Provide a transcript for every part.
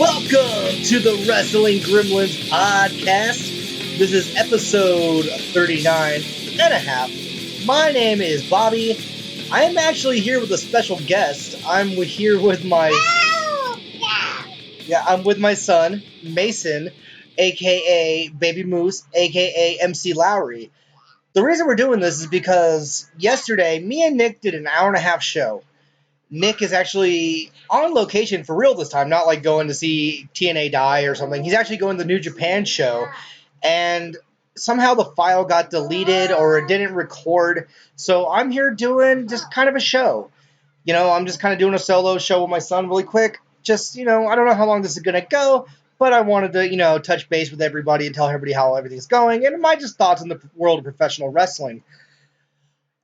Welcome to the Wrestling Gremlins podcast. This is episode 39 and a half. My name is Bobby. I am actually here with a special guest. Here with my I'm with my son, Mason, aka Baby Moose, aka MC Lowry. The reason we're doing this is because yesterday, me and Nick did an hour and a half show. Nick is actually on location for real this time, not like going to see TNA die or something. He's actually going to the New Japan show, and somehow the file got deleted or it didn't record. So I'm here doing just kind of a show. I'm just kind of doing a solo show with my son really quick. Just, I don't know how long this is going to go, but I wanted to, touch base with everybody and tell everybody how everything's going and my just thoughts on the world of professional wrestling.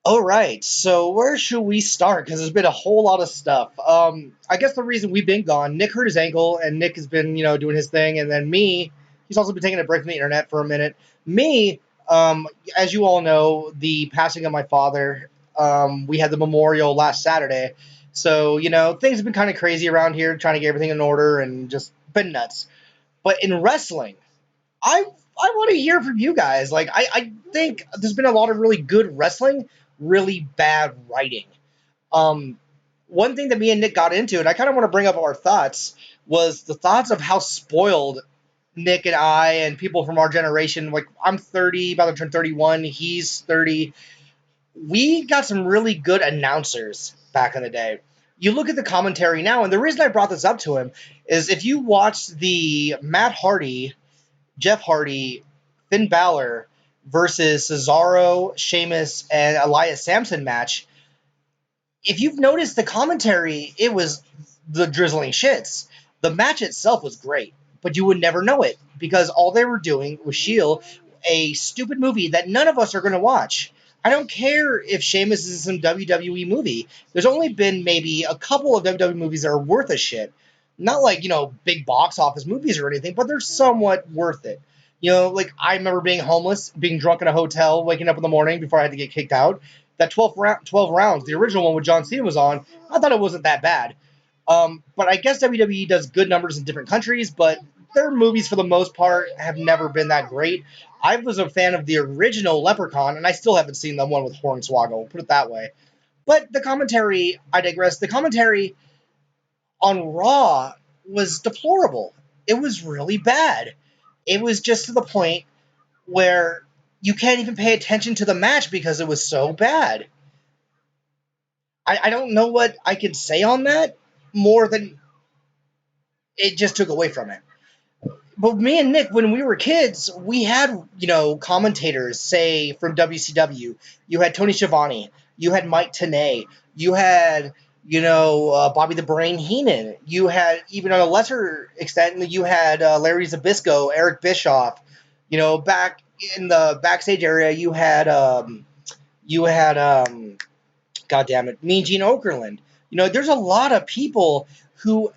All right, so where should we start? Because there's been a whole lot of stuff. I guess the reason we've been gone, Nick hurt his ankle, and Nick has been, doing his thing, and then me, he's also been taking a break from the internet for a minute. Me, as you all know, the passing of my father, we had the memorial last Saturday, so, things have been kind of crazy around here, trying to get everything in order, and just been nuts. But in wrestling, I want to hear from you guys. Like, I think there's been a lot of really good wrestling, really bad writing. One thing that me and Nick got into, and I kind of want to bring up our thoughts, was the thoughts of how spoiled Nick and I and people from our generation, like I'm 30, about to turn 31, he's 30. We got some really good announcers back in the day. You look at the commentary now, and the reason I brought this up to him is if you watch the Matt Hardy, Jeff Hardy, Finn Balor versus Cesaro, Sheamus, and Elias Samson match, if you've noticed the commentary, it was the drizzling shits. The match itself was great, but you would never know it because all they were doing was shield a stupid movie that none of us are going to watch. I don't care if Sheamus is in some WWE movie. There's only been maybe a couple of WWE movies that are worth a shit. Not like, big box office movies or anything, but they're somewhat worth it. Like I remember being homeless, being drunk in a hotel, waking up in the morning before I had to get kicked out. That 12 rounds, the original one with John Cena was on, I thought it wasn't that bad. But I guess WWE does good numbers in different countries, but their movies for the most part have never been that great. I was a fan of the original Leprechaun, and I still haven't seen the one with Hornswoggle, put it that way. But the commentary, I digress, the commentary on Raw was deplorable. It was really bad. It was just to the point where you can't even pay attention to the match because it was so bad. I don't know what I can say on that more than it just took away from it. But me and Nick, when we were kids, we had, commentators, say, from WCW. You had Tony Schiavone. You had Mike Tenay. You had, Bobby the Brain Heenan. You had, even on a lesser extent, you had Larry Zbyszko, Eric Bischoff. Back in the backstage area, you had, God damn it, Mean Gene Okerlund. There's a lot of people who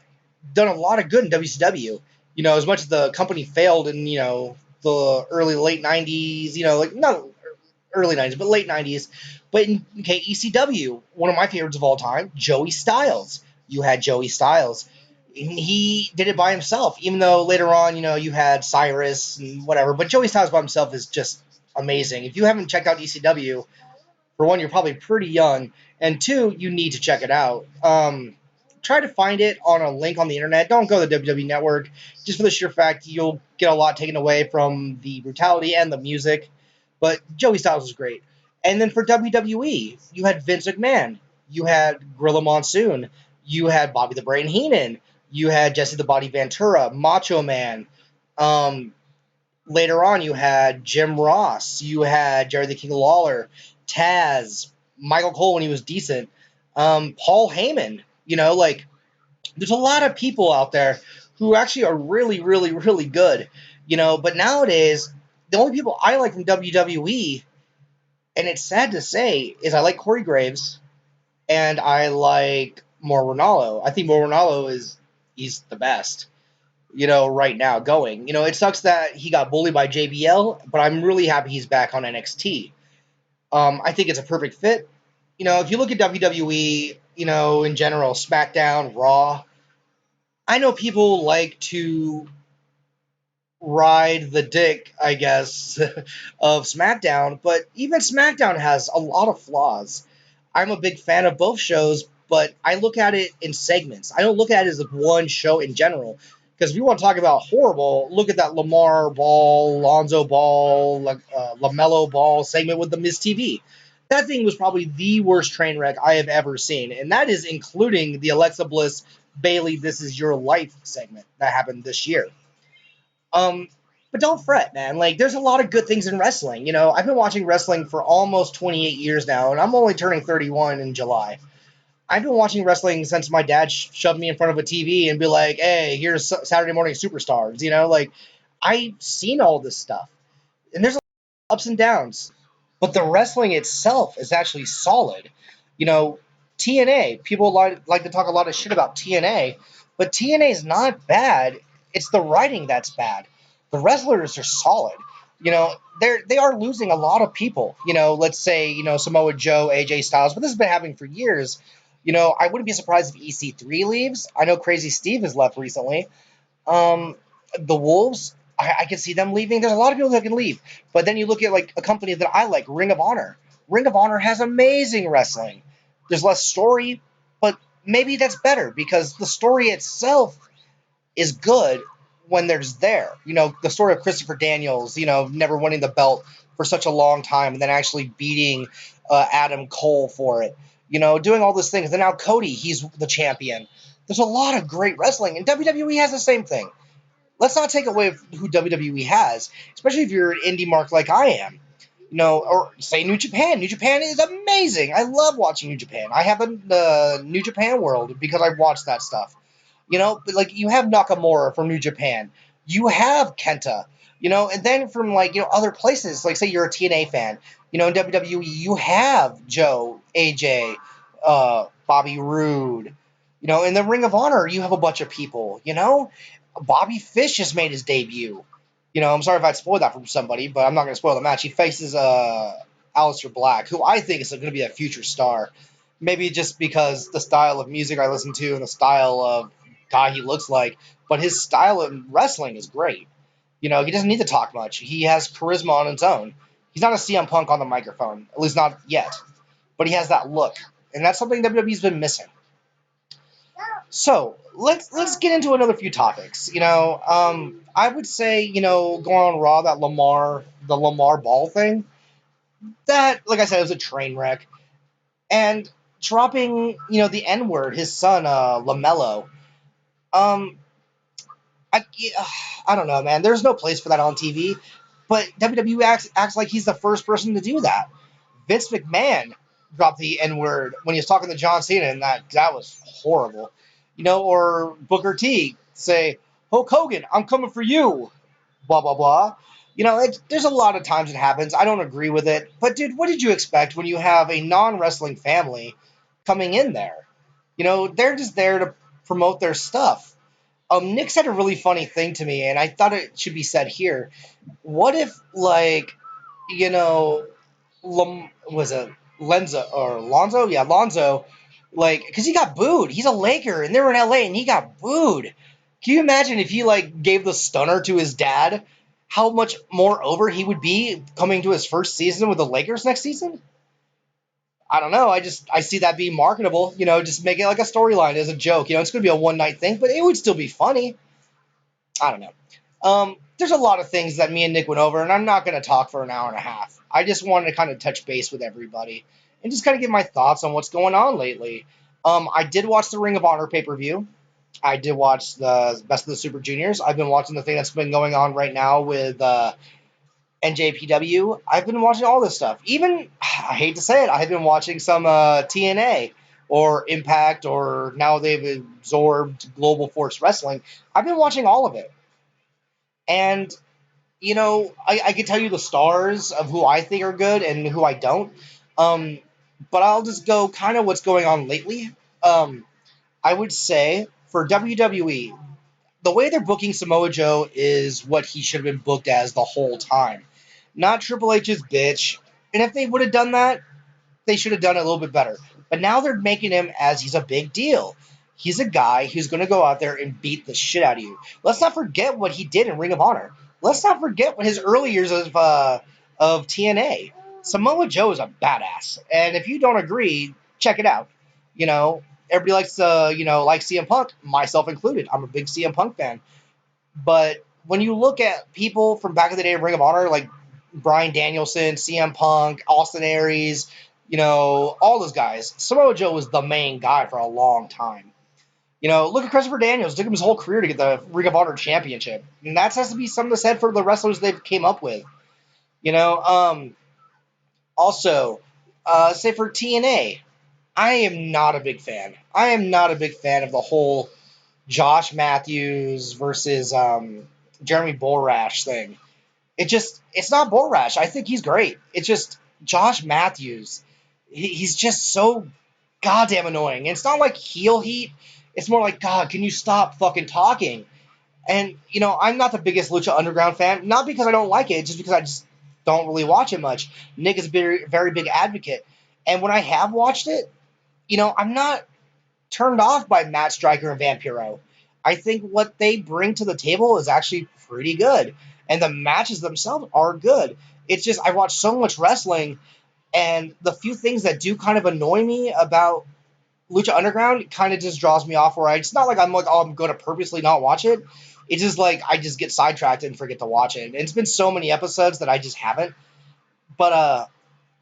done a lot of good in WCW. As much as the company failed in, the late 90s, like, not early 90s, but late 90s. But in ECW, one of my favorites of all time, Joey Styles. You had Joey Styles. And he did it by himself, even though later on, you had Cyrus and whatever. But Joey Styles by himself is just amazing. If you haven't checked out ECW, for one, you're probably pretty young. And two, you need to check it out. Try to find it on a link on the internet. Don't go to the WWE Network, just for the sheer fact you'll get a lot taken away from the brutality and the music. But Joey Styles was great. And then for WWE, you had Vince McMahon. You had Gorilla Monsoon. You had Bobby the Brain Heenan. You had Jesse the Body Ventura, Macho Man. Later on, you had Jim Ross. You had Jerry the King Lawler, Taz, Michael Cole when he was decent, Paul Heyman. There's a lot of people out there who actually are really, really, really good. But nowadays, the only people I like from WWE, and it's sad to say, is I like Corey Graves, and I like Mauro Ranallo. I think Mauro Ranallo he's the best, right now going. It sucks that he got bullied by JBL, but I'm really happy he's back on NXT. I think it's a perfect fit. If you look at WWE, in general, SmackDown, Raw, I know people like to ride the dick, I guess, of SmackDown, but even SmackDown has a lot of flaws. I'm a big fan of both shows, but I look at it in segments. I don't look at it as one show in general. Because if you want to talk about horrible, look at that Lamar Ball, Lonzo Ball, LaMelo Ball segment with the Miz TV. That thing was probably the worst train wreck I have ever seen, and that is including the Alexa Bliss Bailey "This Is Your Life" segment that happened this year. Um, but don't fret, man. Like, there's a lot of good things in wrestling. I've been watching wrestling for almost 28 years now, and I'm only turning 31 in July. I've been watching wrestling since my dad shoved me in front of a TV and be like, "Hey, here's Saturday Morning Superstars." Like I've seen all this stuff, and there's ups and downs, but the wrestling itself is actually solid. You know, TNA, people like to talk a lot of shit about TNA, but TNA is not bad. It's the writing that's bad. The wrestlers are solid. They are losing a lot of people. Let's say Samoa Joe, AJ Styles, but this has been happening for years. I wouldn't be surprised if EC3 leaves. I know Crazy Steve has left recently. Um, the Wolves, I can see them leaving. There's a lot of people that can leave. But then you look at like a company that I like, Ring of Honor. Ring of Honor has amazing wrestling. There's less story, but maybe that's better because the story itself is good when there's there. The story of Christopher Daniels, never winning the belt for such a long time and then actually beating Adam Cole for it. Doing all those things. And now Cody, he's the champion. There's a lot of great wrestling, and WWE has the same thing. Let's not take away who WWE has, especially if you're an indie mark like I am. Or say New Japan. New Japan is amazing. I love watching New Japan. I have a New Japan World because I watch that stuff. But like you have Nakamura from New Japan, you have Kenta, and then from like other places, like say you're a TNA fan, in WWE you have Joe, AJ, Bobby Roode, in the Ring of Honor you have a bunch of people, Bobby Fish just made his debut. I'm sorry if I spoiled that from somebody, but I'm not going to spoil the match. He faces Aleister Black, who I think is going to be a future star. Maybe just because the style of music I listen to and the style of guy he looks like, but his style of wrestling is great. He doesn't need to talk much. He has charisma on its own. He's not a CM Punk on the microphone, at least not yet, but he has that look, and that's something WWE's been missing. So let's get into another few topics. I would say going on Raw, the Lamar Ball thing, that like I said, it was a train wreck, and dropping the N word, his son Lamelo. Um, I, I don't know, man. There's no place for that on TV, but WWE acts like he's the first person to do that. Vince McMahon dropped the N word when he was talking to John Cena, and that was horrible. Or Booker T say, "Hulk Hogan, I'm coming for you," blah blah blah. There's a lot of times it happens. I don't agree with it, but dude, what did you expect when you have a non-wrestling family coming in there? They're just there to promote their stuff. Nick said a really funny thing to me, and I thought it should be said here. What if, like, you know, was it Lenzo or Lonzo? Yeah, Lonzo. Like, because he got booed. He's a Laker, and they were in LA, and he got booed. Can you imagine if he like gave the stunner to his dad? How much more over he would be coming to his first season with the Lakers next season? I don't know. I see that being marketable. Just make it like a storyline as a joke. It's going to be a one night thing, but it would still be funny. I don't know. There's a lot of things that me and Nick went over, and I'm not going to talk for an hour and a half. I just wanted to kind of touch base with everybody and just kind of give my thoughts on what's going on lately. I did watch the Ring of Honor pay-per-view. I did watch the Best of the Super Juniors. I've been watching the thing that's been going on right now with NJPW. I've been watching all this stuff. Even, I hate to say it, I've been watching some TNA or Impact, or now they've absorbed Global Force Wrestling. I've been watching all of it. And, I can tell you the stars of who I think are good and who I don't. But I'll just go kind of what's going on lately. I would say for WWE, the way they're booking Samoa Joe is what he should have been booked as the whole time. Not Triple H's bitch. And if they would have done that, they should have done it a little bit better. But now they're making him as he's a big deal. He's a guy who's going to go out there and beat the shit out of you. Let's not forget what he did in Ring of Honor. Let's not forget what his early years of TNA. Samoa Joe is a badass, and if you don't agree, check it out. You know, everybody likes like CM Punk, myself included. I'm a big CM Punk fan, but when you look at people from back in the day of Ring of Honor, like Bryan Danielson, CM Punk, Austin Aries, all those guys, Samoa Joe was the main guy for a long time. Look at Christopher Daniels. It took him his whole career to get the Ring of Honor championship. And that has to be something said for the wrestlers they've came up with. You know, also, say for TNA, I am not a big fan. I am not a big fan of the whole Josh Matthews versus Jeremy Borash thing. It's not Borash. I think he's great. It's just Josh Matthews. He's just so goddamn annoying. And it's not like heel heat. It's more like, God, can you stop fucking talking? And, I'm not the biggest Lucha Underground fan. Not because I don't like it, just because I just don't really watch it much. Nick is a very, very big advocate. And when I have watched it, I'm not turned off by Matt Striker and Vampiro. I think what they bring to the table is actually pretty good. And the matches themselves are good. It's just, I watch so much wrestling, and the few things that do kind of annoy me about Lucha Underground kind of just draws me off, where it's not like I'm like, oh, I'm going to purposely not watch it. It's just like I just get sidetracked and forget to watch it. And it's been so many episodes that I just haven't. But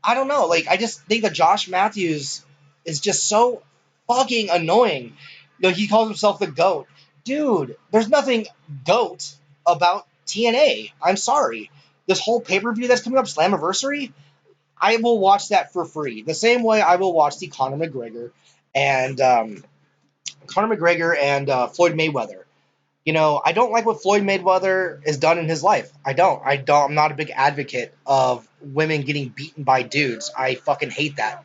I don't know. Like, I just think that Josh Matthews is just so fucking annoying. He calls himself the GOAT. Dude, there's nothing GOAT about TNA. I'm sorry. This whole pay-per-view that's coming up, Slammiversary, I will watch that for free. The same way I will watch the Conor McGregor and Floyd Mayweather. I don't like what Floyd Mayweather has done in his life. I don't. I'm not a big advocate of women getting beaten by dudes. I fucking hate that.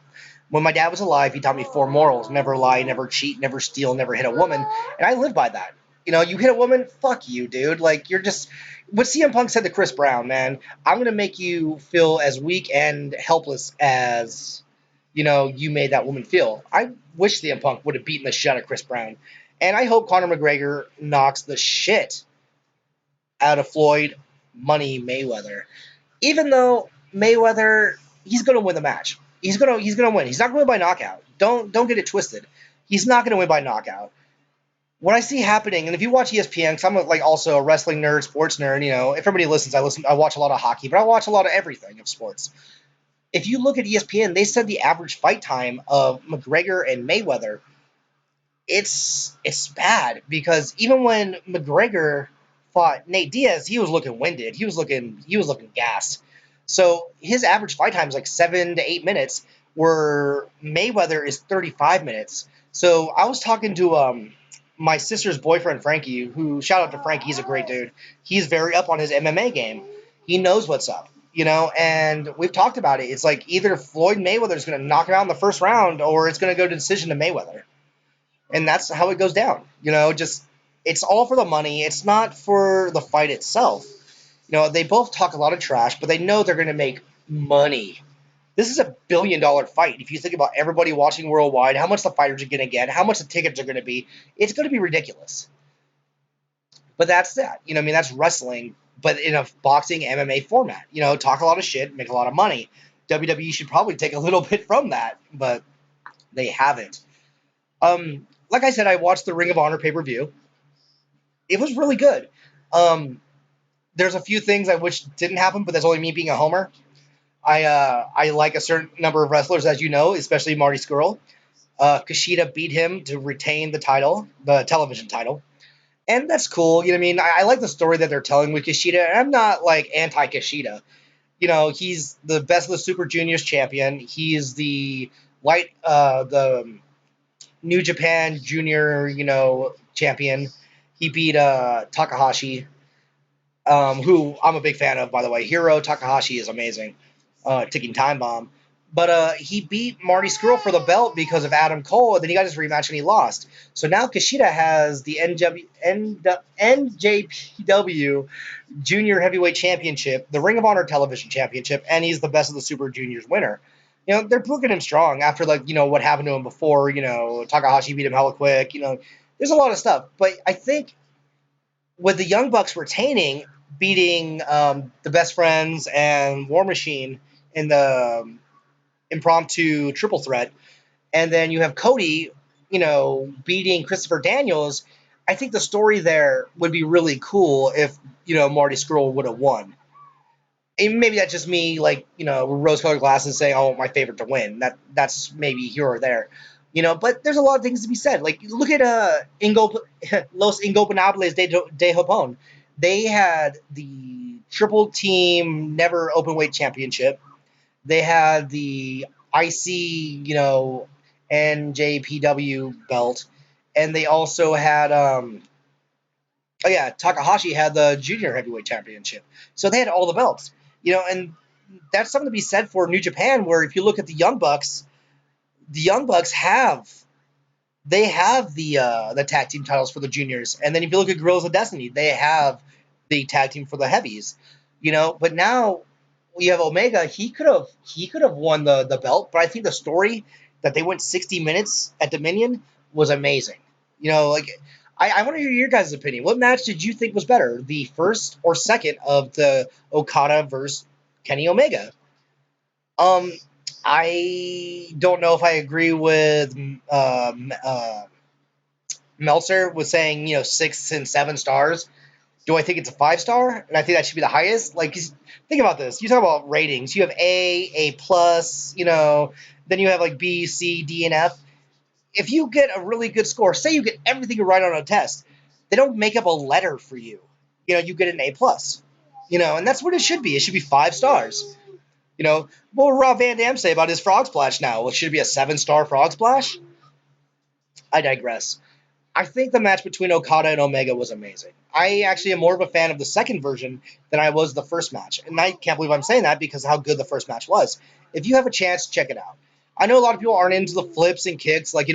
When my dad was alive, he taught me 4 morals: never lie, never cheat, never steal, never hit a woman, and I live by that. You hit a woman, fuck you, dude. Like, you're just what CM Punk said to Chris Brown, man. I'm gonna make you feel as weak and helpless as you made that woman feel. I wish CM Punk would have beaten the shit out of Chris Brown. And I hope Conor McGregor knocks the shit out of Floyd Money Mayweather. Even though Mayweather, he's going to win the match. He's going to win. He's not going to win by knockout. Don't get it twisted. He's not going to win by knockout. What I see happening, and if you watch ESPN, because I'm also a wrestling nerd, sports nerd, if everybody listens, I watch a lot of hockey, but I watch a lot of everything of sports. If you look at ESPN, they said the average fight time of McGregor and Mayweather, it's bad, because even when McGregor fought Nate Diaz, he was looking winded. He was looking gassed. So his average fight time is like 7 to 8 minutes, where Mayweather is 35 minutes. So I was talking to my sister's boyfriend, Frankie, who, shout out to Frankie, he's a great dude. He's very up on his MMA game. He knows what's up, and we've talked about it. It's like either Floyd Mayweather is going to knock him out in the first round, or it's going to go to decision to Mayweather. And that's how it goes down. Just it's all for the money. It's not for the fight itself. They both talk a lot of trash, but they know they're going to make money. This is $1 billion fight. If you think about everybody watching worldwide, how much the fighters are going to get, how much the tickets are going to be, it's going to be ridiculous. But that's that. That's wrestling, but in a boxing MMA format. Talk a lot of shit, make a lot of money. WWE should probably take a little bit from that, but they haven't. Like I said, I watched the Ring of Honor pay-per-view. It was really good. There's a few things I wish didn't happen, but that's only me being a homer. I like a certain number of wrestlers, as you know, especially Marty Scurll. Kushida beat him to retain the title, the television title. And that's cool. I like the story that they're telling with Kushida. And I'm not anti-Kushida. He's the best of the Super Juniors champion. He's the the New Japan Junior, champion. He beat Takahashi, who I'm a big fan of, by the way. Hiro Takahashi is amazing. Ticking time bomb. But he beat Marty Scurll for the belt because of Adam Cole, and then he got his rematch and he lost. So now Kushida has the NJPW Junior Heavyweight Championship, the Ring of Honor Television Championship, and he's the Best of the Super Juniors winner. They're booking him strong after like what happened to him before. Takahashi beat him hella quick. There's a lot of stuff, but I think with the Young Bucks retaining, beating the Best Friends and War Machine in the impromptu triple threat, and then you have Cody, beating Christopher Daniels. I think the story there would be really cool if Marty Scurll would have won. And maybe that's just me, like rose-colored glasses, saying, "Oh, my favorite to win." That's maybe here or there, But there's a lot of things to be said. Like look at Los Ingobernables de Japón. They had the triple team never open weight championship. They had the IC, NJPW belt, and they also had oh yeah, Takahashi had the junior heavyweight championship. So they had all the belts, and that's something to be said for New Japan. Where if you look at the Young Bucks have the tag team titles for the juniors, and then if you look at Guerrillas of Destiny, they have the tag team for the heavies, But now we have Omega. He could have won the belt, but I think the story that they went 60 minutes at Dominion was amazing. Like I want to hear your guys' opinion. What match did you think was better, the first or second of the Okada versus Kenny Omega? Um, I don't know if I agree with Meltzer with saying 6 and 7 stars. Do I think it's a 5 star? And I think that should be the highest. Like, think about this. You talk about ratings. You have A plus. Then you have like B, C, D, and F. If you get a really good score, say you get everything right on a test, they don't make up a letter for you. You get an A plus. And that's what it should be. It should be 5 stars. What will Rob Van Dam say about his frog splash now? Well, should it be a 7 star frog splash? I digress. I think the match between Okada and Omega was amazing. I actually am more of a fan of the second version than I was the first match. And I can't believe I'm saying that because of how good the first match was. If you have a chance, check it out. I know a lot of people aren't into the flips and kicks like,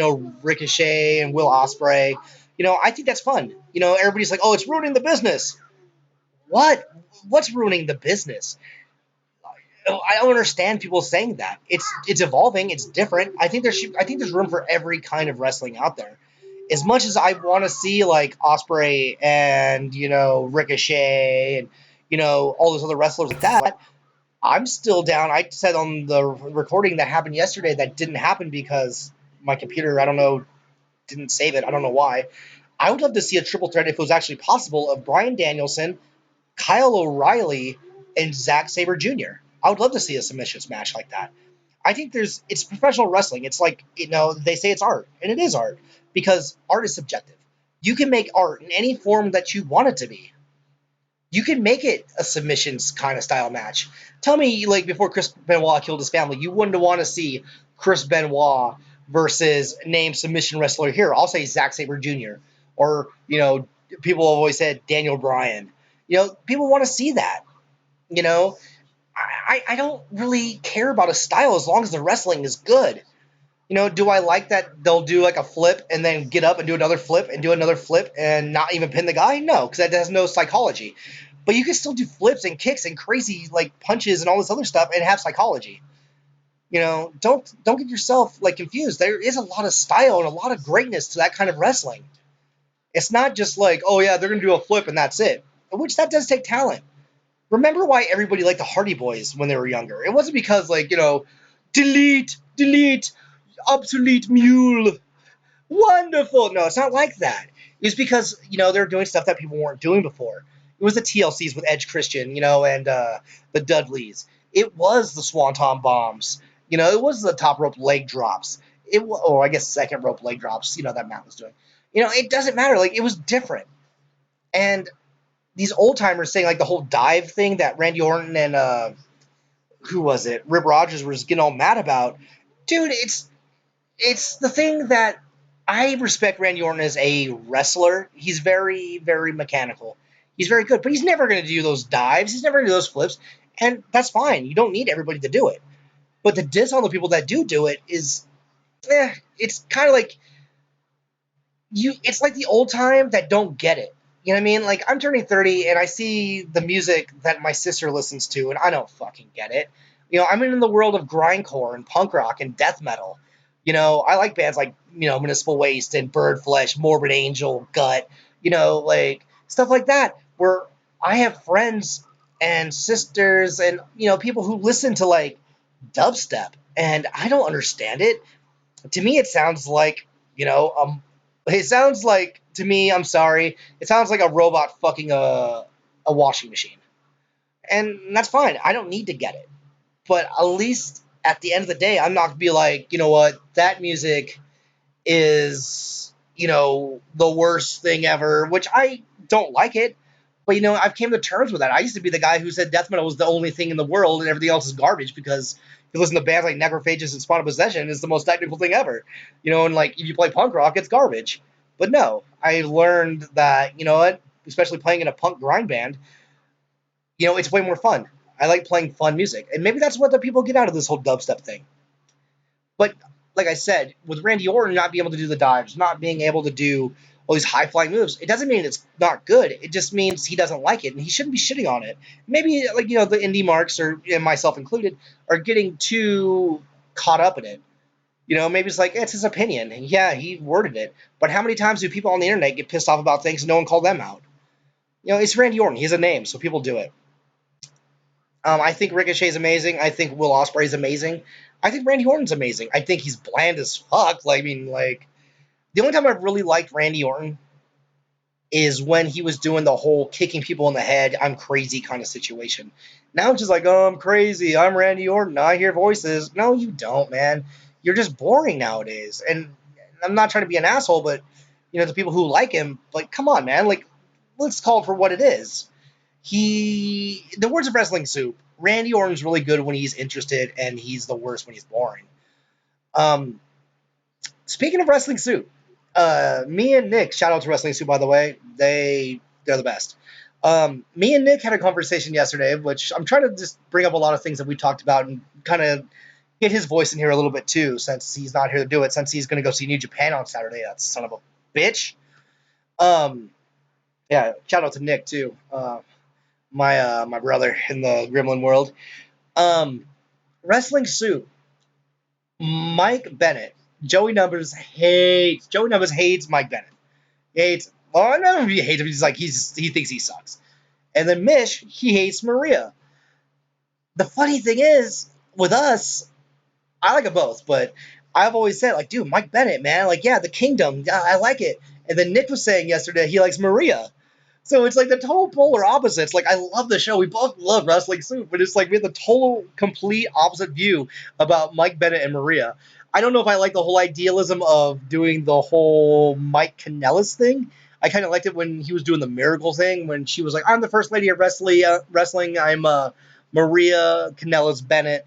Ricochet and Will Ospreay. I think that's fun. Everybody's like, oh, it's ruining the business. What? What's ruining the business? I don't understand people saying that. It's evolving. It's different. I think there's room for every kind of wrestling out there. As much as I want to see like Osprey and Ricochet and all those other wrestlers like that, I'm still down. I said on the recording that happened yesterday that didn't happen because my computer, I don't know, didn't save it. I don't know why. I would love to see a triple threat if it was actually possible of Bryan Danielson, Kyle O'Reilly, and Zack Sabre Jr. I would love to see a submissions match like that. I think it's professional wrestling. It's like, they say it's art, and it is art because art is subjective. You can make art in any form that you want it to be. You can make it a submissions kind of style match. Tell me, like, before Chris Benoit killed his family, you wouldn't want to see Chris Benoit versus named submission wrestler here. I'll say Zack Sabre Jr. Or, people have always said Daniel Bryan. People want to see that. You know, I don't really care about a style as long as the wrestling is good. Do I like that they'll do like a flip and then get up and do another flip and do another flip and not even pin the guy? No, because that has no psychology. But you can still do flips and kicks and crazy like punches and all this other stuff and have psychology. Don't get yourself like confused. There is a lot of style and a lot of greatness to that kind of wrestling. It's not just like, oh yeah, they're gonna do a flip and that's it. Which that does take talent. Remember why everybody liked the Hardy Boys when they were younger? It wasn't because like, delete, obsolete mule, wonderful. No, it's not like that. It was because, they're doing stuff that people weren't doing before. It was the TLCs with Edge Christian, and the Dudleys. It was the Swanton bombs. It was the top rope leg drops. Or I guess second rope leg drops, that Matt was doing. It doesn't matter. Like, it was different. And these old timers saying like the whole dive thing that Randy Orton and who was it? Rip Rogers was getting all mad about. Dude, it's the thing that I respect Randy Orton as a wrestler. He's very, very mechanical. He's very good, but he's never going to do those dives. He's never going to do those flips, and that's fine. You don't need everybody to do it. But the diss on the people that do it is, it's kind of like it's like the old time that don't get it. You know what I mean? Like, I'm turning 30, and I see the music that my sister listens to, and I don't fucking get it. I'm in the world of grindcore and punk rock and death metal. I like bands like, Municipal Waste and Bird Flesh, Morbid Angel, Gut, like stuff like that, where I have friends and sisters and, people who listen to like dubstep, and I don't understand it. To me, it sounds like, it sounds like, to me, I'm sorry, it sounds like a robot fucking a washing machine. And that's fine. I don't need to get it. But at least at the end of the day, I'm not going to be like, you know what, that music is, the worst thing ever, which I don't like it. But, I've came to terms with that. I used to be the guy who said death metal was the only thing in the world and everything else is garbage because if you listen to bands like Necrophagus and Spawn of Possession, it's the most technical thing ever. And like if you play punk rock, it's garbage. But no, I learned that, what, especially playing in a punk grind band, it's way more fun. I like playing fun music. And maybe that's what the people get out of this whole dubstep thing. But like I said, with Randy Orton not being able to do the dives, not being able to do all these high flying moves, it doesn't mean it's not good. It just means he doesn't like it, and he shouldn't be shitting on it. Maybe like the indie marks, or and myself included, are getting too caught up in it. Maybe it's like it's his opinion. Yeah, he worded it, but how many times do people on the internet get pissed off about things and no one called them out? It's Randy Orton. He has a name, so people do it. I think Ricochet's amazing. I think Will Ospreay's amazing. I think Randy Orton's amazing. I think he's bland as fuck. Like, I mean, like, the only time I've really liked Randy Orton is when he was doing the whole kicking people in the head, I'm crazy kind of situation. Now it's just like, oh, I'm crazy. I'm Randy Orton. I hear voices. No, you don't, man. You're just boring nowadays. And I'm not trying to be an asshole, but, the people who like him, like, come on, man. Like, let's call it for what it is. The words of wrestling soup, Randy Orton's really good when he's interested, and he's the worst when he's boring. Um, Speaking of wrestling soup, me and Nick, shout out to Wrestling Soup, by the way, they're the best. Me and Nick had a conversation yesterday, which I'm trying to just bring up a lot of things that we talked about and kind of get his voice in here a little bit too, since he's not here to do it, since he's going to go see New Japan on Saturday. That son of a bitch. Yeah, shout out to Nick too. My brother in the Gremlin world. Wrestling Soup. Mike Bennett. Joey Numbers hates Mike Bennett. He hates. Well, I don't know if he hates him. He's like he thinks he sucks. And then Mish, he hates Maria. The funny thing is, with us, I like them both, but I've always said, like, dude, Mike Bennett, man, like, yeah, the Kingdom, yeah, I like it. And then Nick was saying yesterday he likes Maria. So it's like the total polar opposites. Like, I love the show. We both love Wrestling Soup, but it's like we have the total, complete opposite view about Mike Bennett and Maria. I don't know if I like the whole idealism of doing the whole Mike Kanellis thing. I kind of liked it when he was doing the miracle thing, when she was like, I'm the first lady of wrestling. I'm Maria Kanellis Bennett.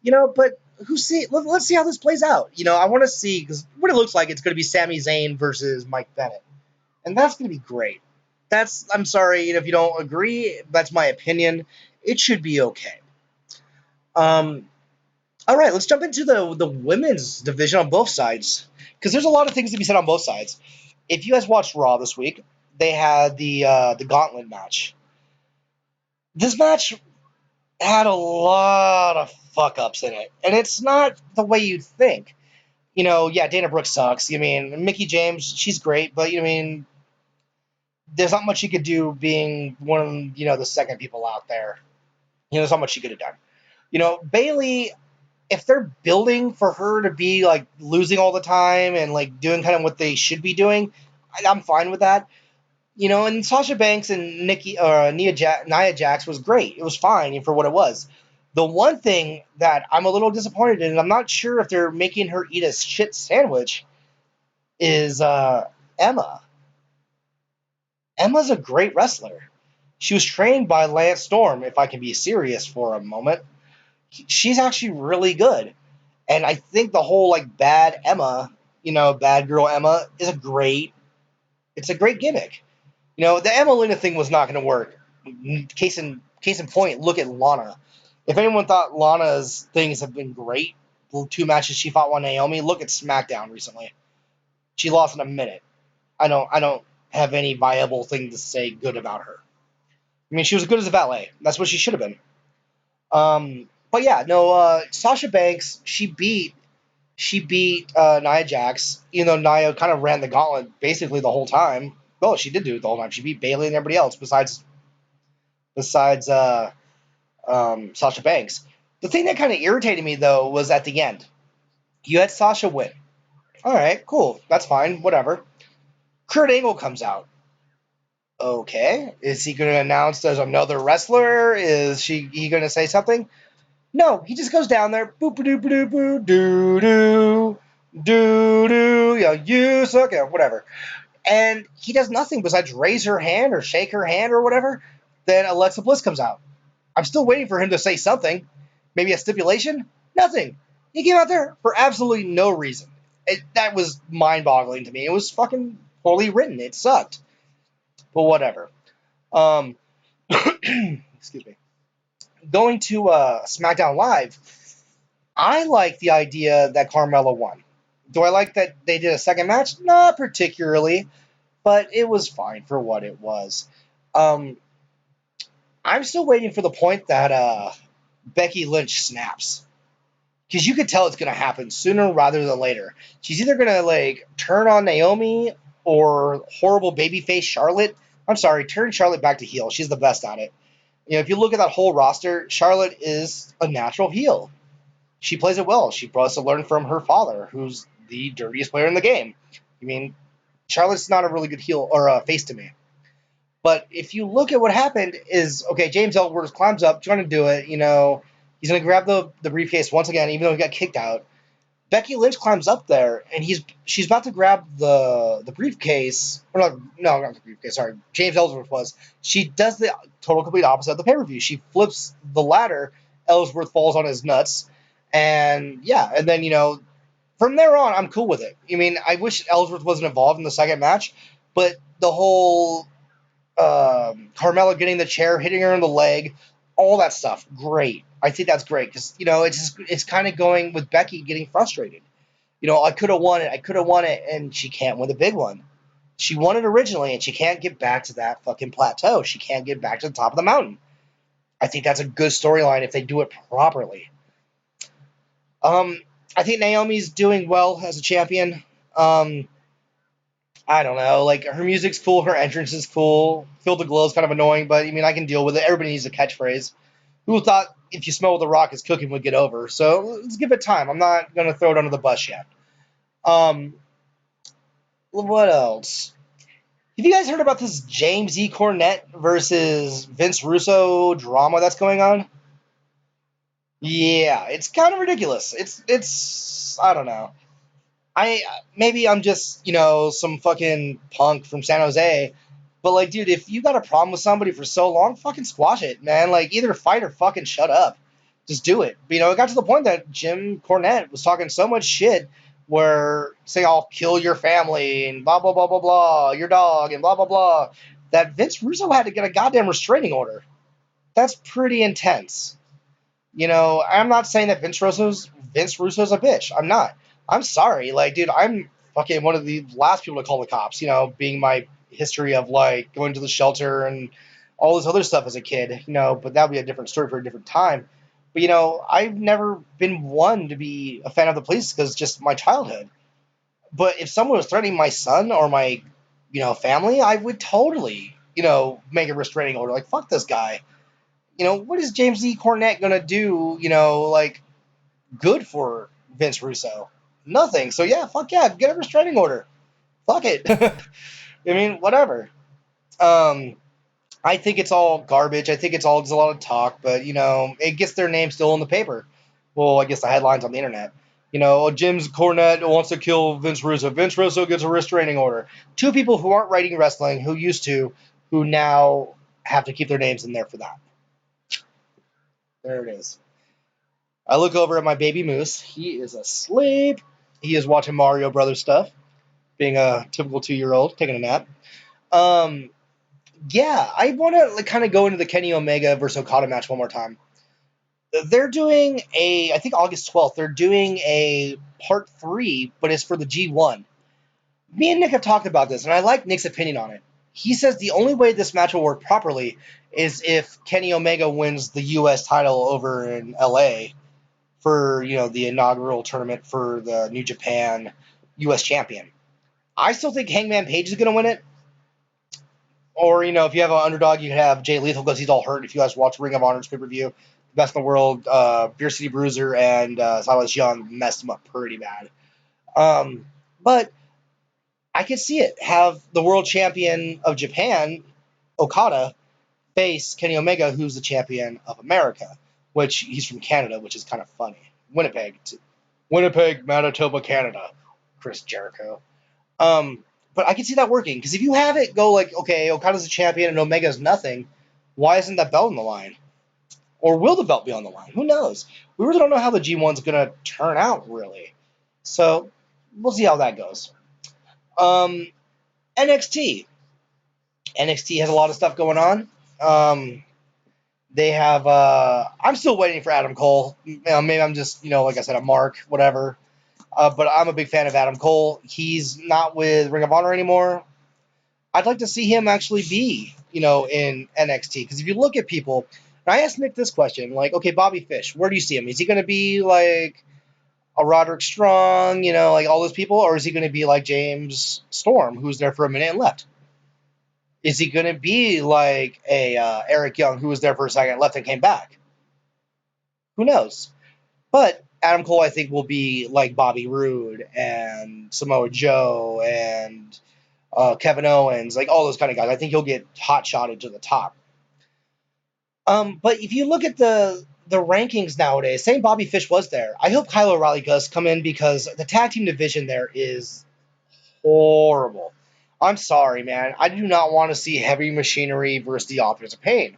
But let's see how this plays out. I want to see, because what it looks like, it's going to be Sami Zayn versus Mike Bennett. And that's going to be great. I'm sorry, if you don't agree, that's my opinion. It should be okay. All right, let's jump into the women's division on both sides, because there's a lot of things to be said on both sides. If you guys watched Raw this week, they had the Gauntlet match. This match had a lot of fuck ups in it, and it's not the way you'd think. Yeah, Dana Brooke sucks. Mickie James, she's great, but there's not much she could do being one of the second people out there. There's not much she could have done. Bayley, if they're building for her to be like losing all the time and like doing kind of what they should be doing, I'm fine with that. And Sasha Banks and Nia Jax was great. It was fine for what it was. The one thing that I'm a little disappointed in, and I'm not sure if they're making her eat a shit sandwich, is Emma. Emma's a great wrestler. She was trained by Lance Storm, if I can be serious for a moment. She's actually really good. And I think the whole like bad Emma, bad girl Emma is a great gimmick. The Emma Luna thing was not going to work. Case in point, look at Lana. If anyone thought Lana's things have been great, the 2 matches she fought on Naomi, look at SmackDown recently. She lost in a minute. I don't have any viable thing to say good about her. She was good as a valet. That's what she should have been. But yeah, no, Sasha Banks, she beat Nia Jax, even though Nia kind of ran the gauntlet basically the whole time. Well, she did do it the whole time. She beat Bayley and everybody else besides Sasha Banks. The thing that kind of irritated me though was at the end. You had Sasha win. All right, cool, that's fine, whatever. Kurt Angle comes out. Okay, is he going to announce there's another wrestler? Is he going to say something? No, he just goes down there, boop a doop a doop boo, doo doo, doo doo, yeah, you suck, yeah, whatever. And he does nothing besides raise her hand or shake her hand or whatever. Then Alexa Bliss comes out. I'm still waiting for him to say something. Maybe a stipulation? Nothing. He came out there for absolutely no reason. That was mind-boggling to me. It was fucking poorly written. It sucked. But whatever. Um, excuse me. Going to SmackDown Live, I like the idea that Carmella won. Do I like that they did a second match? Not particularly, but it was fine for what it was. Um, I'm still waiting for the point that Becky Lynch snaps. Because you could tell it's going to happen sooner rather than later. She's either going to like turn on Naomi or horrible babyface Charlotte. I'm sorry, turn Charlotte back to heel. She's the best at it. You know, if you look at that whole roster, Charlotte is a natural heel. She plays it well. She must have learned from her father, who's the dirtiest player in the game. I mean, Charlotte's not a really good heel or a face to me. But if you look at what happened, is okay. James Ellsworth climbs up, trying to do it. You know, he's going to grab the briefcase once again, even though he got kicked out. Becky Lynch climbs up there, and she's about to grab the briefcase. Or not the briefcase. Sorry, James Ellsworth was. She does the total complete opposite of the pay per view. She flips the ladder. Ellsworth falls on his nuts, and yeah, and then from there on, I'm cool with it. I mean, I wish Ellsworth wasn't involved in the second match, but the whole Carmella getting the chair, hitting her in the leg, all that stuff, great. I think that's great because it's kind of going with Becky getting frustrated. I could have won it, and she can't win the big one. She won it originally, and she can't get back to that fucking plateau. She can't get back to the top of the mountain. I think that's a good storyline if they do it properly. I think Naomi's doing well as a champion. I don't know. Like, her music's cool, her entrance is cool. Feel the Glow's kind of annoying, but I mean, I can deal with it. Everybody needs a catchphrase. Who thought if you smell what the rock is cooking would get over? So let's give it time. I'm not going to throw it under the bus yet. What else? Have you guys heard about this James E. Cornette versus Vince Russo drama that's going on? Yeah, it's kind of ridiculous. It's I don't know. Maybe I'm just some fucking punk from San Jose, but like, dude, if you got a problem with somebody for so long, fucking squash it, man. Like, either fight or fucking shut up. Just do it. But it got to the point that Jim Cornette was talking so much shit, where saying I'll kill your family and blah blah blah blah blah, your dog and blah blah blah, that Vince Russo had to get a goddamn restraining order. That's pretty intense. I'm not saying that Vince Russo's a bitch. I'm not. I'm sorry. Like, dude, I'm fucking one of the last people to call the cops, being my history of, like, going to the shelter and all this other stuff as a kid, but that would be a different story for a different time. But, I've never been one to be a fan of the police because just my childhood. But if someone was threatening my son or my, family, I would totally, make a restraining order. Like, fuck this guy. What is James E. Cornette going to do, like, good for Vince Russo? Nothing. So, yeah, fuck yeah, get a restraining order. Fuck it. I mean, whatever. I think it's all garbage. I think it's all just a lot of talk, but, it gets their name still in the paper. Well, I guess the headlines on the internet. James Cornette wants to kill Vince Russo. Vince Russo gets a restraining order. Two people who aren't writing wrestling, who used to, who now have to keep their names in there for that. There it is. I look over at my baby Moose. He is asleep. He is watching Mario Brothers stuff, being a typical 2-year-old, taking a nap. Yeah, I want to kind of go into the Kenny Omega versus Okada match one more time. They're doing I think August 12th, they're doing a part 3, but it's for the G1. Me and Nick have talked about this, and I like Nick's opinion on it. He says the only way this match will work properly is if Kenny Omega wins the U.S. title over in L.A. for, the inaugural tournament for the New Japan U.S. champion. I still think Hangman Page is going to win it. Or, if you have an underdog, you can have Jay Lethal because he's all hurt. If you guys watch Ring of Honor's pay-per-view, the best in the world, Beer City Bruiser and Silas Young messed him up pretty bad. But I could see it. Have the world champion of Japan, Okada, face Kenny Omega, who's the champion of America, which he's from Canada, which is kind of funny. Winnipeg, Manitoba, Canada. Chris Jericho. But I can see that working, because if you have it go like, okay, Okada's a champion and Omega's nothing, why isn't that belt on the line? Or will the belt be on the line? Who knows? We really don't know how the G1's going to turn out, really. So, we'll see how that goes. NXT. NXT has a lot of stuff going on. They have, I'm still waiting for Adam Cole. Maybe I'm just, like I said, a mark, whatever. But I'm a big fan of Adam Cole. He's not with Ring of Honor anymore. I'd like to see him actually be, in NXT. Because if you look at people, and I asked Nick this question, like, okay, Bobby Fish, where do you see him? Is he going to be like a Roderick Strong, like all those people? Or is he going to be like James Storm, who's there for a minute and left? Is he going to be like a Eric Young, who was there for a second, left, and came back? Who knows? But Adam Cole, I think, will be like Bobby Roode and Samoa Joe and Kevin Owens, like all those kind of guys. I think he'll get hot-shotted to the top. But if you look at the rankings nowadays, saying Bobby Fish was there, I hope Kyle O'Reilly does come in, because the tag team division there is horrible. I'm sorry, man. I do not want to see Heavy Machinery versus the Authors of Pain.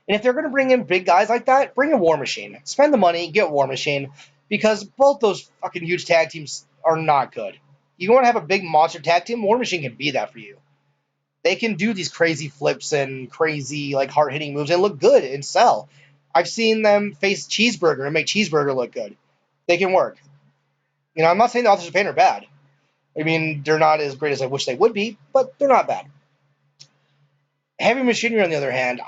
And if they're going to bring in big guys like that, bring in War Machine. Spend the money, get War Machine, because both those fucking huge tag teams are not good. You want to have a big monster tag team, War Machine can be that for you. They can do these crazy flips and crazy, like, hard-hitting moves and look good and sell. I've seen them face Cheeseburger and make Cheeseburger look good. They can work. I'm not saying the Authors of Pain are bad. I mean, they're not as great as I wish they would be, but they're not bad. Heavy Machinery, on the other hand,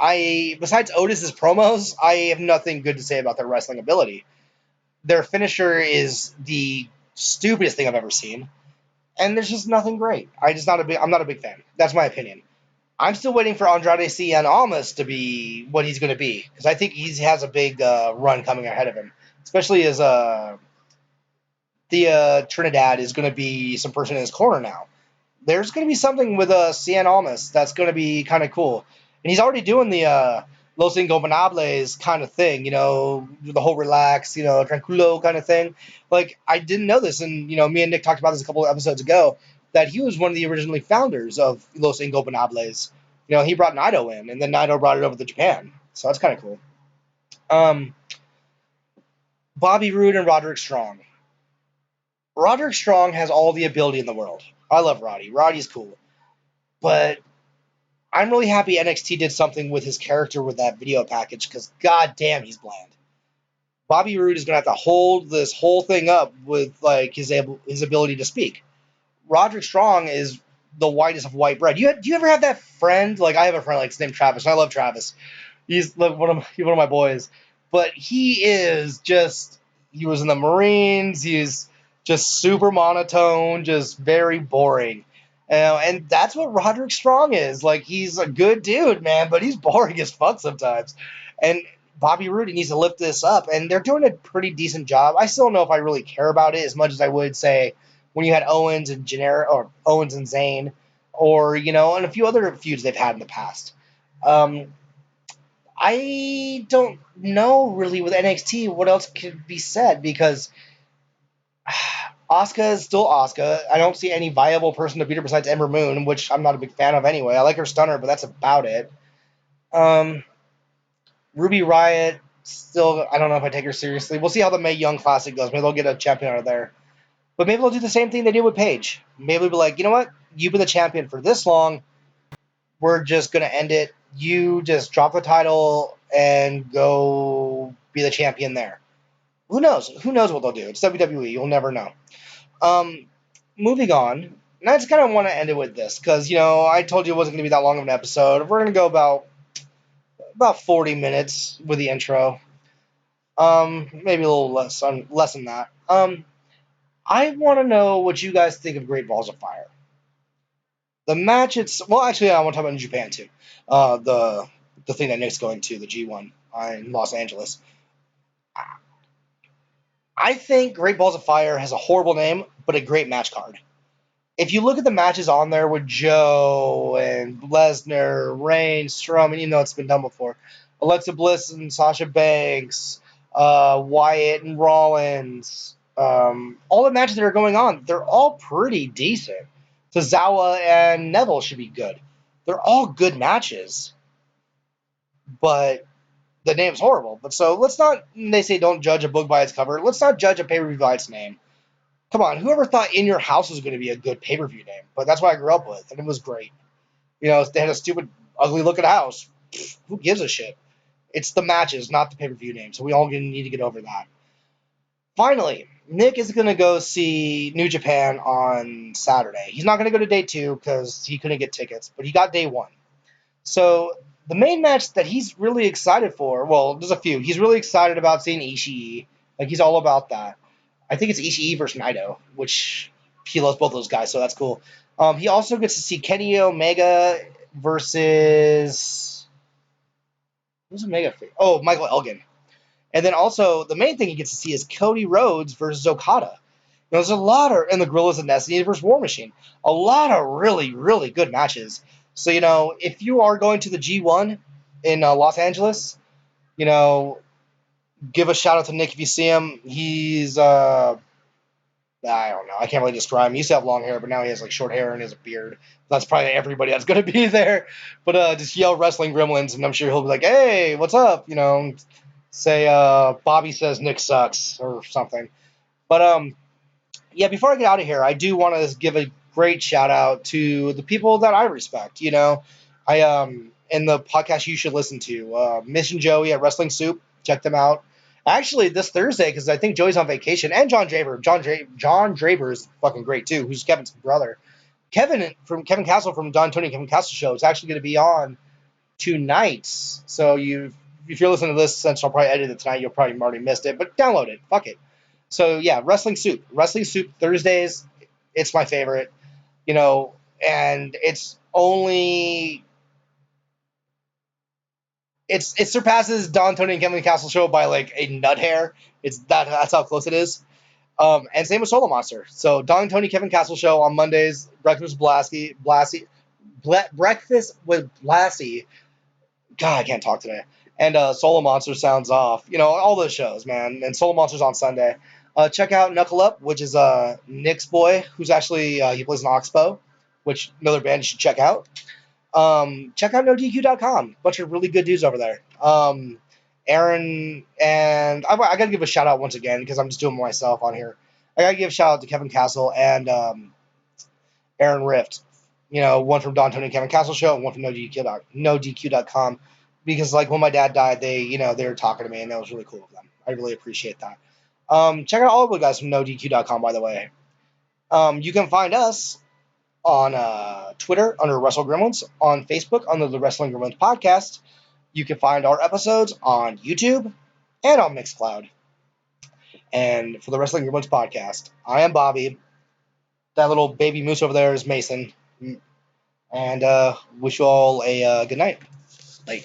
besides Otis's promos, I have nothing good to say about their wrestling ability. Their finisher is the stupidest thing I've ever seen, and there's just nothing great. I'm not a big fan. That's my opinion. I'm still waiting for Andrade Cien Almas to be what he's going to be, because I think he has a big run coming ahead of him, especially as Trinidad is going to be some person in his corner now. There's going to be something with Cien Almas that's going to be kind of cool. And he's already doing the Los Ingobernables kind of thing, the whole relax, tranquilo kind of thing. Like, I didn't know this, and, me and Nick talked about this a couple of episodes ago, that he was one of the originally founders of Los Ingobernables. He brought Naito in, and then Naito brought it over to Japan. So that's kind of cool. Bobby Roode and Roderick Strong. Roderick Strong has all the ability in the world. I love Roddy. Roddy's cool. But I'm really happy NXT did something with his character with that video package, because goddamn, he's bland. Bobby Roode is going to have to hold this whole thing up with like his ability to speak. Roderick Strong is the whitest of white bread. Do you ever have that friend? Like, I have a friend like his name Travis, and I love Travis. He's like one of my boys. But he was in the Marines. He's just super monotone, just very boring. And that's what Roderick Strong is. Like, he's a good dude, man, but he's boring as fuck sometimes. And Bobby Roode needs to lift this up, and they're doing a pretty decent job. I still don't know if I really care about it as much as I would say when you had Owens and Zayn, or, and a few other feuds they've had in the past. I don't know really with NXT what else could be said, because Asuka is still Asuka. I don't see any viable person to beat her besides Ember Moon, which I'm not a big fan of anyway. I like her stunner, but that's about it. Ruby Riott, still, I don't know if I take her seriously. We'll see how the Mae Young Classic goes. Maybe they'll get a champion out of there. But maybe they'll do the same thing they did with Paige. Maybe they'll be like, you know what? You've been the champion for this long. We're just going to end it. You just drop the title and go be the champion there. Who knows? Who knows what they'll do? It's WWE. You'll never know. Moving on. And I just kind of want to end it with this because I told you it wasn't going to be that long of an episode. We're going to go about 40 minutes with the intro. Maybe a little less than that. I want to know what you guys think of Great Balls of Fire. The match, actually, I want to talk about in Japan too. The thing that Nick's going to, the G1 in Los Angeles. I think Great Balls of Fire has a horrible name, but a great match card. If you look at the matches on there with Joe and Lesnar, Reigns, Strowman, it's been done before. Alexa Bliss and Sasha Banks, Wyatt and Rollins, all the matches that are going on, they're all pretty decent. Tozawa and Neville should be good. They're all good matches, but the name's horrible. But so let's not. They say don't judge a book by its cover. Let's not judge a pay-per-view by its name. Come on, whoever thought In Your House was going to be a good pay-per-view name? But that's what I grew up with, and it was great. They had a stupid, ugly-looking house. Who gives a shit? It's the matches, not the pay-per-view name. So we all need to get over that. Finally, Nick is going to go see New Japan on Saturday. He's not going to go to day 2 because he couldn't get tickets, but he got day 1. So the main match that he's really excited for, well, there's a few. He's really excited about seeing Ishii. Like, he's all about that. I think it's Ishii versus Naito, which he loves both those guys, so that's cool. He also gets to see Kenny Omega versus... Who's Omega? Oh, Michael Elgin. And then also, the main thing he gets to see is Cody Rhodes versus Okada. There's a lot of... And the Gorillas of Destiny versus War Machine. A lot of really, really good matches. So, if you are going to the G1 in Los Angeles, give a shout out to Nick if you see him. He's... I don't know. I can't really describe him. He used to have long hair, but now he has short hair and he has a beard. That's probably everybody that's going to be there. But just yell Wrestling Gremlins, and I'm sure he'll be like, hey, what's up? Say Bobby says Nick sucks or something. But yeah, before I get out of here, I do want to give a great shout out to the people that I respect. In the podcast you should listen to, Miss and Joey at Wrestling Soup. Check them out. Actually, this Thursday, because I think Joey's on vacation, and John Draper. John Draper is fucking great, too, who's Kevin's brother. Kevin Castle from Don Tony and Kevin Castle Show is actually going to be on tonight. So if you're listening to this, since I'll probably edit it tonight, you'll probably already missed it, but download it. Fuck it. So, yeah, Wrestling Soup. Wrestling Soup Thursdays, it's my favorite. And it's only... It surpasses Don Tony and Kevin Castle Show by a nut hair. That's how close it is. And same with Solo Monster. So Don Tony Kevin Castle Show on Mondays. Breakfast with Blassie. God, I can't talk today. And Solo Monster sounds off. All those shows, man. And Solo Monster's on Sunday. Check out Knuckle Up, which is Nick's boy, who's actually he plays in Oxbow, which another band you should check out. Check out NoDQ.com. Bunch of really good dudes over there. Aaron, and I got to give a shout out once again because I'm just doing myself on here. I got to give a shout out to Kevin Castle and Aaron Rift. One from Don Tony and Kevin Castle Show and one from NoDQ.com. Because when my dad died, they were talking to me and that was really cool of them. I really appreciate that. Check out all of the guys from NoDQ.com, by the way. You can find us on Twitter under Wrestle Gremlins, on Facebook under the Wrestling Gremlins Podcast. You can find our episodes on YouTube and on Mixcloud. And for the Wrestling Gremlins Podcast, I am Bobby. That little baby moose over there is Mason. And wish you all a good night. Bye.